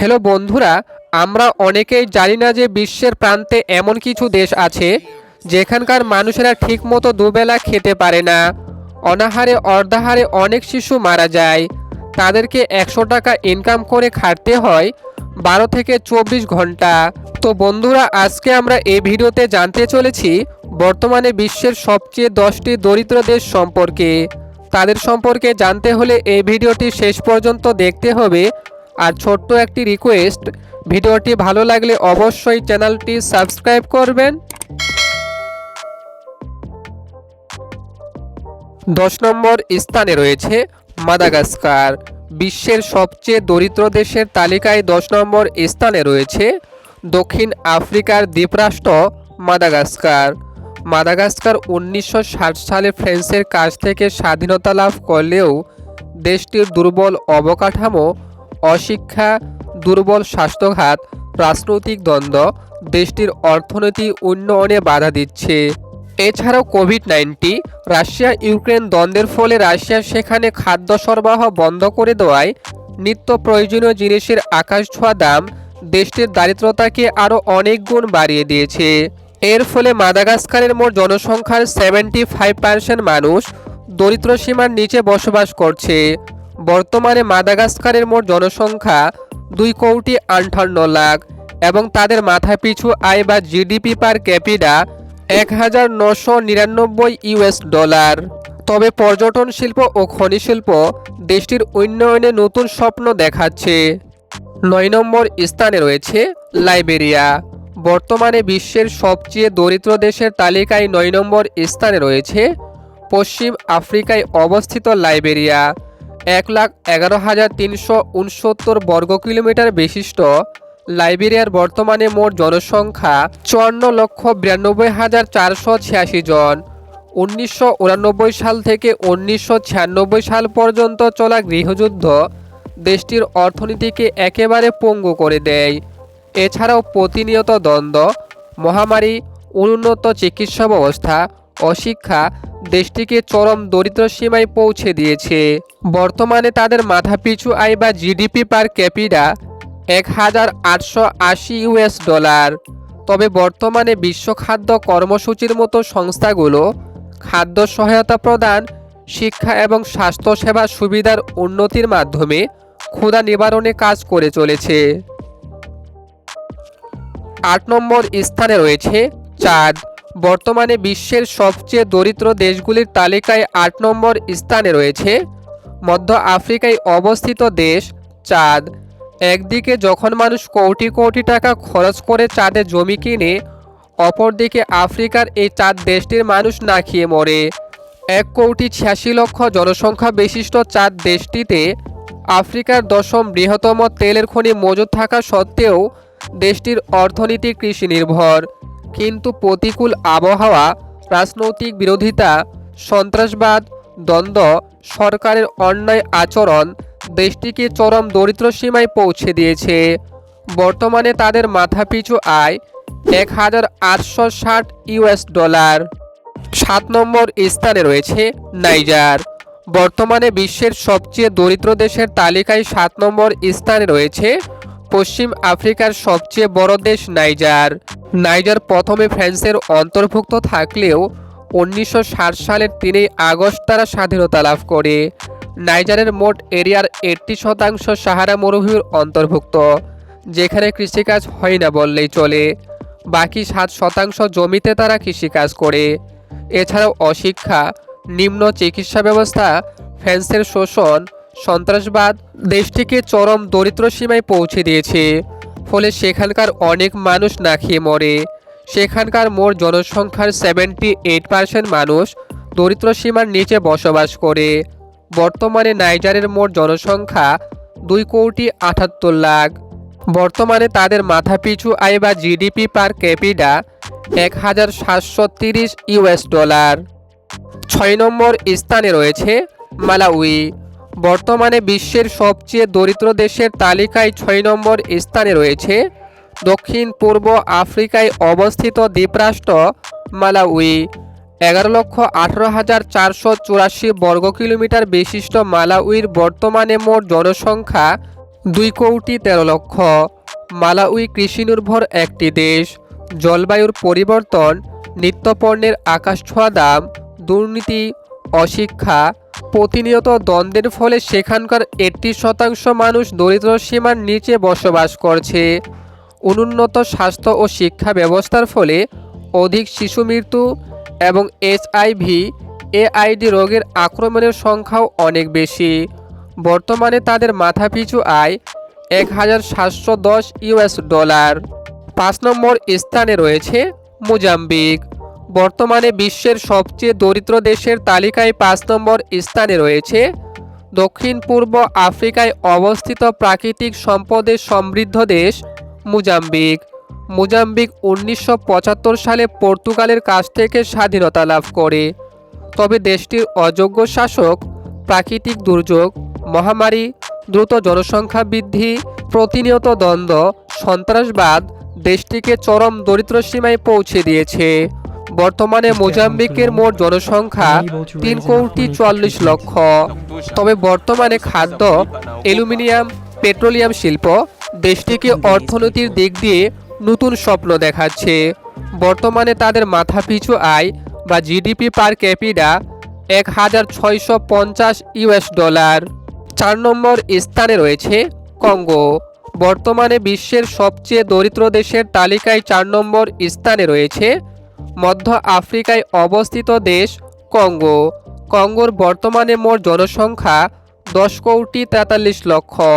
Hello বন্ধুরা, আমরা অনেকেই জানি না যে বিশ্বের প্রান্তে এমন কিছু দেশ আছে যেখানকার মানুষেরা ঠিকমতো দুবেলা খেতে পারে না। অনাহারে অর্ধাহারে অনেক শিশু মারা যায়। তাদেরকে 100 টাকা ইনকাম করে খাটতে হয় 12 থেকে 24 ঘন্টা। তো বন্ধুরা, আজকে আমরা এই ভিডিওতে জানতে চলেছি বর্তমানে বিশ্বের সবচেয়ে 10টি দরিদ্র দেশ সম্পর্কে। তাদের সম্পর্কে জানতে হলে এই ভিডিওটি শেষ পর্যন্ত দেখতে হবে। আর ছোট্ট একটি রিকোয়েস্ট, ভিডিওটি ভালো লাগলে অবশ্যই চ্যানেলটি সাবস্ক্রাইব করবেন। 10 নম্বর স্থানে রয়েছে মাদাগাস্কার। বিশ্বের সবচেয়ে দরিদ্র দেশের তালিকায় 10 নম্বর স্থানে রয়েছে দক্ষিণ আফ্রিকার দ্বীপরাষ্ট্র মাদাগাস্কার। মাদাগাস্কার 1960 সালে ফ্রান্সের কাছ থেকে স্বাধীনতা লাভ করলেও দেশটির দুর্বল অবকাঠামো, অশিক্ষা, দুর্বল স্বাস্থ্যখাত, রাজনৈতিক দ্বন্দ্ব দেশটির অর্থনৈতিক উন্নয়নে বাধা দিচ্ছে। এছাড়াও কোভিড-19, রাশিয়া ইউক্রেন দ্বন্দ্বের ফলে রাশিয়া সেখানে খাদ্য সরবরাহ বন্ধ করে দেওয়ায় নিত্য প্রয়োজনীয় জিনিসের আকাশছোঁয়া দাম দেশটির দারিদ্রতাকে আরও অনেক গুণ বাড়িয়ে দিয়েছে। এর ফলে মাদাগাস্কারের মোট জনসংখ্যার 75% মানুষ দরিদ্র সীমার নিচে বসবাস করছে। বর্তমানে মাদাগাস্কারের মোট জনসংখ্যা 2,58,00,000 এবং তাদের মাথাপিছু আয় বা জিডিপি পার ক্যাপিটা $1,999। তবে পর্যটন শিল্প ও খনি শিল্প দেশটির উন্নয়নে নতুন স্বপ্ন দেখাচ্ছে। 9 নম্বর স্থানে রয়েছে লাইবেরিয়া। বর্তমানে বিশ্বের সবচেয়ে দরিদ্র দেশের তালিকায় 9 নম্বর স্থানে রয়েছে পশ্চিম আফ্রিকায় অবস্থিত লাইবেরিয়া। 1,11,369 বর্গ কিলোমিটার বিশিষ্ট লাইবেরিয়ার বর্তমানে মোট জনসংখ্যা 54,92,486 জন। 1989 সাল থেকে 1996 সাল পর্যন্ত চলা গৃহযুদ্ধ দেশটির অর্থনীতিকে একেবারে পঙ্গু করে দেয়। এছাড়াও প্রতিনিয়ত দ্বন্দ্ব, মহামারী, অনুন্নত চিকিৎসা ব্যবস্থা, অশিক্ষা দেশটিকে চরম দরিদ্র সীমায় পৌঁছে দিয়েছে। বর্তমানে তাদের মাথাপিছু আয় বা জিডিপি পার ক্যাপিটা $1,880। তবে বর্তমানে বিশ্ব খাদ্য কর্মসূচির মতো সংস্থাগুলো খাদ্য সহায়তা প্রদান, শিক্ষা এবং স্বাস্থ্যসেবা সুবিধার উন্নতির মাধ্যমে ক্ষুধা নিবারণে কাজ করে চলেছে। 8 নম্বর স্থানে রয়েছে চাদ। বর্তমানে বিশ্বের সবচেয়ে দরিদ্র দেশগুলির তালিকায় 8 নম্বর স্থানে রয়েছে মধ্য আফ্রিকায় অবস্থিত দেশ চাদ। একদিকে যখন মানুষ কোটি কোটি টাকা খরচ করে চাঁদে জমি কিনে, অপরদিকে আফ্রিকার এই চাঁদ দেশটির মানুষ না খেয়ে মরে। 1,86,00,000 জনসংখ্যা বিশিষ্ট চাঁদ দেশটিতে আফ্রিকার 10ম বৃহত্তম তেলের খনি মজুদ থাকা সত্ত্বেও দেশটির অর্থনীতি কৃষি নির্ভর। কিন্তু প্রতিকূল আবহাওয়া, রাজনৈতিক বিরোধিতা, সন্ত্রাসবাদ, দ্বন্দ্ব, সরকারের অন্যায় আচরণ দেশটিকে চরম দরিদ্র সীমায় পৌঁছে দিয়েছে। বর্তমানে তাদের মাথাপিছু আয় $1,860। 7 নম্বর স্থানে রয়েছে নাইজার। বর্তমানে বিশ্বের সবচেয়ে দরিদ্র দেশের তালিকায় 7 নম্বর স্থানে রয়েছে পশ্চিম আফ্রিকার সবচেয়ে বড় দেশ নাইজার। নাইজার প্রথমে ফ্রান্সের অন্তর্ভুক্ত থাকলেও 1960 সালের 3 আগস্ট তারা স্বাধীনতা লাভ করে। নাইজারের মোট এরিয়ার 80% সাহারা মরুভূমির অন্তর্ভুক্ত, যেখানে কৃষিকাজ হয় না বললেই চলে। বাকি 7% জমিতে তারা কৃষিকাজ করে। এছাড়াও অশিক্ষা, নিম্ন চিকিৎসা ব্যবস্থা, ফ্রান্সের শোষণ, সন্ত্রাসবাদ দেশটিকে চরম দরিদ্র সীমায় পৌঁছে দিয়েছে। ফলে সেখানকার অনেক মানুষ না খেয়ে মরে। সেখানকার মোট জনসংখ্যার 78% মানুষ দরিদ্র সীমার নিচে বসবাস করে। বর্তমানে নাইজারের মোট জনসংখ্যা 2,78,00,000। বর্তমানে তাদের মাথাপিছু আয় বা জিডিপি পার ক্যাপিটা $1,730। 6 নম্বর স্থানে রয়েছে মালাউই। বর্তমানে বিশ্বের সবচেয়ে দরিদ্র দেশের তালিকায় 6 নম্বর স্থানে রয়েছে দক্ষিণ পূর্ব আফ্রিকায় অবস্থিত দ্বীপরাষ্ট্র মালাউই। 11,18,484 বর্গ কিলোমিটার বিশিষ্ট মালাউইর বর্তমানে মোট জনসংখ্যা 2,13,00,000। মালাউই কৃষিনির্ভর একটি দেশ। জলবায়ুর পরিবর্তন, নিত্যপণ্যের আকাশছোঁয়া দাম, দুর্নীতি, অশিক্ষা, প্রতিনিয়ত দ্বন্দ্বের ফলে সেখানকার 80% মানুষ দরিদ্র সীমার নিচে বসবাস করছে। অনুন্নত স্বাস্থ্য ও শিক্ষা ব্যবস্থার ফলে অধিক শিশু মৃত্যু এবং এইচআইভি এআইডি রোগের আক্রমণের সংখ্যাও অনেক বেশি। বর্তমানে তাদের মাথাপিছু আয় $1,710। 5 নম্বর স্থানে রয়েছে মোজাম্বিক। বর্তমানে বিশ্বের সবচেয়ে দরিদ্র দেশের তালিকায় 5 নম্বর স্থানে রয়েছে দক্ষিণ পূর্ব আফ্রিকায় অবস্থিত প্রাকৃতিক সম্পদে সমৃদ্ধ দেশ মোজাম্বিক। মোজাম্বিক 1975 সালে পর্তুগালের কাছ থেকে স্বাধীনতা লাভ করে। তবে দেশটির অযোগ্য শাসক, প্রাকৃতিক দুর্যোগ, মহামারী, দ্রুত জনসংখ্যা বৃদ্ধি, প্রতিনিয়ত দ্বন্দ্ব, সন্ত্রাসবাদ দেশটিকে চরম দরিদ্র সীমায় পৌঁছে দিয়েছে। বর্তমানে মোজাম্বিকের মোট জনসংখ্যা 3,44,00,000। তবে বর্তমানে খাদ্য, অ্যালুমিনিয়াম, পেট্রোলিয়াম শিল্প দেশটিকে অর্থনীতির দিক দিয়ে নতুন স্বপ্ন দেখাচ্ছে। বর্তমানে তাদের মাথাপিছু আয় বা জিডিপি পার ক্যাপিটা $1,650। 4 নম্বর স্থানে রয়েছে কঙ্গো। বর্তমানে বিশ্বের সবচেয়ে দরিদ্র দেশের তালিকায় 4 নম্বর স্থানে রয়েছে মধ্য আফ্রিকায় অবস্থিত দেশ কঙ্গো। কঙ্গোর বর্তমানে মোট জনসংখ্যা 10,43,00,000।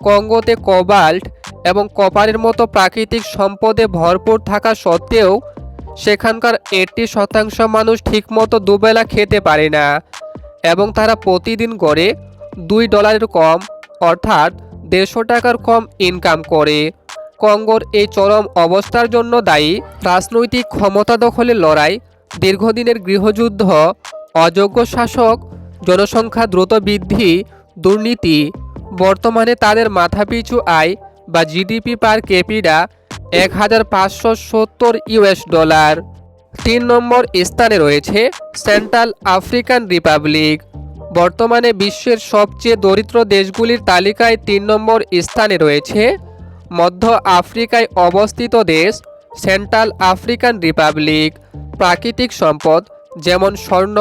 কঙ্গোতে কোবাল্ট এবং কপারের মতো প্রাকৃতিক সম্পদে ভরপুর থাকা সত্ত্বেও সেখানকার 80% মানুষ ঠিকমতো দুবেলা খেতে পারে না এবং তারা প্রতিদিন গড়ে $2 কম অর্থাৎ $150 কম ইনকাম করে। কঙ্গোর এই চরম অবস্থার জন্য দায়ী রাজনৈতিক ক্ষমতা দখলের লড়াই, দীর্ঘদিনের গৃহযুদ্ধ, অযোগ্য শাসক, জনসংখ্যা দ্রুত বৃদ্ধি, দুর্নীতি। বর্তমানে তাদের মাথাপিছু আয় বা জিডিপি পার ক্যাপিটা $1,570। 3 নম্বর স্থানে রয়েছে সেন্ট্রাল আফ্রিকান রিপাবলিক। বর্তমানে বিশ্বের সবচেয়ে দরিদ্র দেশগুলির তালিকায় 3 নম্বর স্থানে রয়েছে মধ্য আফ্রিকায় অবস্থিত দেশ সেন্ট্রাল আফ্রিকান রিপাবলিক। প্রাকৃতিক সম্পদ যেমন স্বর্ণ,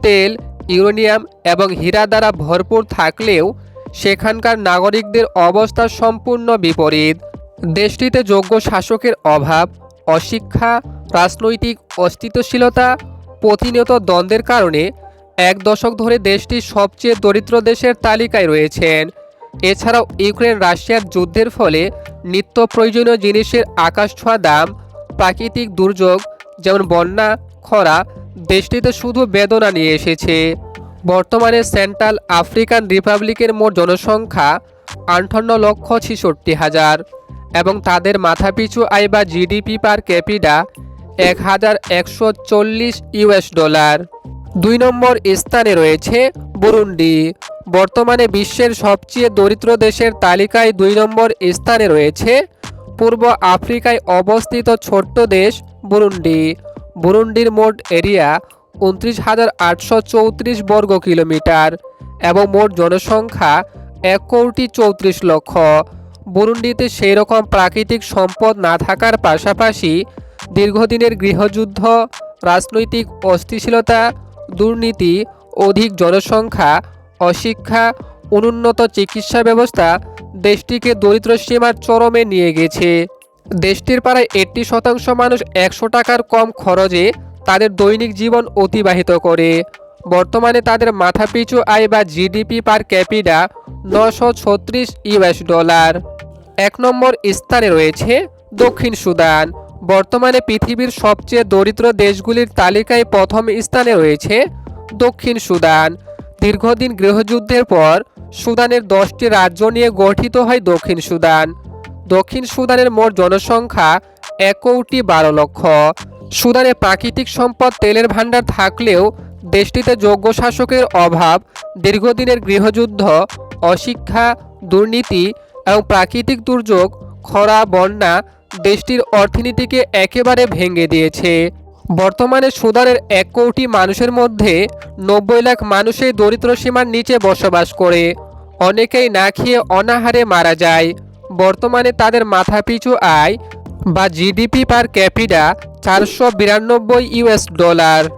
তেল, ইউরেনিয়াম এবং হীরা দ্বারা ভরপুর থাকলেও সেখানকার নাগরিকদের অবস্থা সম্পূর্ণ বিপরীত। দেশটিতে যোগ্য শাসকের অভাব, অশিক্ষা, রাজনৈতিক অস্থিতিশীলতা, প্রতিনিয়ত দ্বন্দ্বের কারণে 1 দশক ধরে দেশটি সবচেয়ে দরিদ্র দেশের তালিকায় রয়েছেন। এছাড়াও ইউক্রেন রাশিয়ার যুদ্ধের ফলে নিত্য প্রয়োজনীয় জিনিসের আকাশছোঁয়া দাম, প্রাকৃতিক দুর্যোগ যেমন বন্যা, খরা দেশটিতে শুধু বেদনা নিয়ে এসেছে। বর্তমানে সেন্ট্রাল আফ্রিকান রিপাবলিকের মোট জনসংখ্যা 58,66,000 এবং তাদের মাথাপিছু আয় বা জিডিপি পার ক্যাপিটা $1,140। 2 নম্বর স্থানে রয়েছে বুরুন্ডি। বর্তমানে বিশ্বের সবচেয়ে দরিদ্র দেশের তালিকায় 2 নম্বর স্থানে রয়েছে পূর্ব আফ্রিকায় অবস্থিত ছোট্ট দেশ বুরুন্ডি। বুরুন্ডির মোট এরিয়া 29,834 বর্গ কিলোমিটার এবং মোট জনসংখ্যা 1,34,00,000। বুরুন্ডিতে সেই রকম প্রাকৃতিক সম্পদ না থাকার পাশাপাশি দীর্ঘদিনের গৃহযুদ্ধ, রাজনৈতিক অস্থিতিশীলতা, দুর্নীতি, অধিক জনসংখ্যা, অশিক্ষা, অনুন্নত চিকিৎসা ব্যবস্থা দেশটিকে দরিদ্র সীমার চরমে নিয়ে গেছে। দেশটির প্রায় 80% মানুষ $100 কম খরচে তাদের দৈনিক জীবন অতিবাহিত করে। বর্তমানে তাদের মাথাপিছু আয় বা জিডিপি পার ক্যাপিটা $936। 1 নম্বর স্থানে রয়েছে দক্ষিণ সুদান। বর্তমানে পৃথিবীর সবচেয়ে দরিদ্র দেশগুলির তালিকায় প্রথম স্থানে রয়েছে দক্ষিণ সুদান। দীর্ঘদিন গৃহযুদ্ধের পর সুদানের 10টি রাজ্য নিয়ে গঠিত হয় দক্ষিণ সুদান। দক্ষিণ সুদানের মোট জনসংখ্যা 1,12,00,000। সুদানে প্রাকৃতিক সম্পদ তেলের ভাণ্ডার থাকলেও দেশটিতে যোগ্য শাসকের অভাব, দীর্ঘদিনের গৃহযুদ্ধ, অশিক্ষা, দুর্নীতি এবং প্রাকৃতিক দুর্যোগ, খরা, বন্যা দেশটির অর্থনীতিকে একেবারে ভেঙে দিয়েছে। বর্তমানে সুদানের 1 কোটি মানুষের মধ্যে 90 লাখ মানুষই দরিদ্র সীমার নিচে বসবাস করে। অনেকেই না খেয়ে অনাহারে মারা যায়। বর্তমানে তাদের মাথাপিছু আয় বা জিডিপি পার ক্যাপিটা $492